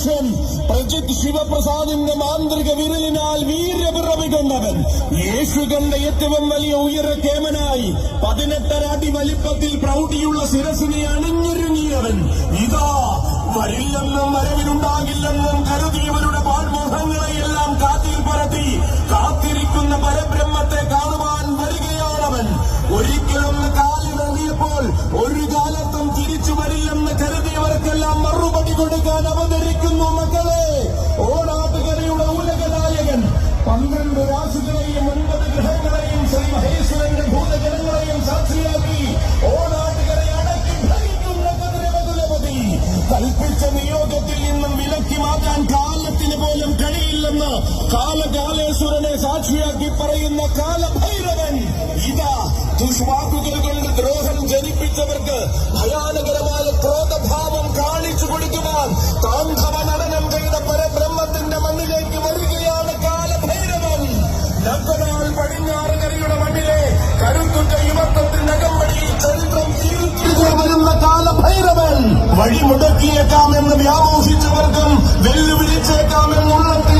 മനുഷ്യൻ പ്രജിത് ശിവപ്രസാദിന്റെ മാന്ത്രിക വിരലിനാൽ വീര്യപിറവി കൊണ്ടവൻ, യേശു കണ്ട ഏറ്റവും വലിയ ഉയരക്കേമനായി 18 അടി വലിപ്പത്തിൽ പ്രൗഢിയുള്ള ശിരസിനെ അണിഞ്ഞൊരുങ്ങിയവൻ ഇതാ വരില്ലെന്നും വരവിലുണ്ടാകില്ലെന്നും കരുതിയവരുടെ പാഴ്മോഹങ്ങളെയെല്ലാം കാറ്റിൽ പറത്തി കാത്തിരിക്കുന്ന പരബ്രഹ്മത്തെ കാണുവാൻ വരികയാണവൻ. ഒരിക്കലൊന്ന് കാലിറങ്ങിയപ്പോൾ ഒരു കാലത്തും തിരിച്ചു വരില്ലെന്ന് കരുതിയവർക്കെല്ലാം മറുപടി കൊടുക്കാൻ അവതരിക്കുന്നു മക്കളെ. ഓണാട്ടുകരയുടെ ഉലകനായകൻ 12 രാശികളെയും 9 ഗ്രഹങ്ങളെയും ശ്രീ മഹേശ്വരന്റെ ഭൂതജനങ്ങളെയും സാക്ഷിയാക്കി ഓണാട്ടുകരയെ അടക്കി ഭരിക്കുന്ന കതിരവകുലപതി കൽപ്പിച്ച നിയോഗത്തിൽ നിന്നും വിലക്കി മാറ്റാൻ കാലത്തിന് പോലും കഴിയില്ലെന്ന് കാലകാലേശ്വരനെ സാക്ഷിയാക്കി പറയുന്ന കാലഭൈരവൻ ഇതാ ദുഷ്വാക്കുകൾ കൊണ്ട് ദ്രോഹം ജനിപ്പിച്ചവർക്ക് ഭയാനകരമായ ക്രോധഭാവം കാണിച്ചു കൊടുക്കുവാൻ താണ്ഡവ നടനം ചെയ്ത പരബ്രഹ്മത്തിന്റെ മണ്ണിലേക്ക് വരികയാണ് കാലഭൈരവൻ. നഗ്നാൾ പടിഞ്ഞാറുകരയുടെ മണ്ണിലെ കരുത്തുറ്റ യുവത്വത്തിന്റെ അകമ്പടിയിൽ ചരിത്രം തിരിച്ചു വരുന്ന കാലഭൈരവൻ വഴിമുടക്കിയേക്കാമെന്ന് വ്യാമോഹിച്ചവർക്കും വെല്ലുവിളിച്ചേക്കാമെന്ന് ഉള്ളത്തിൽ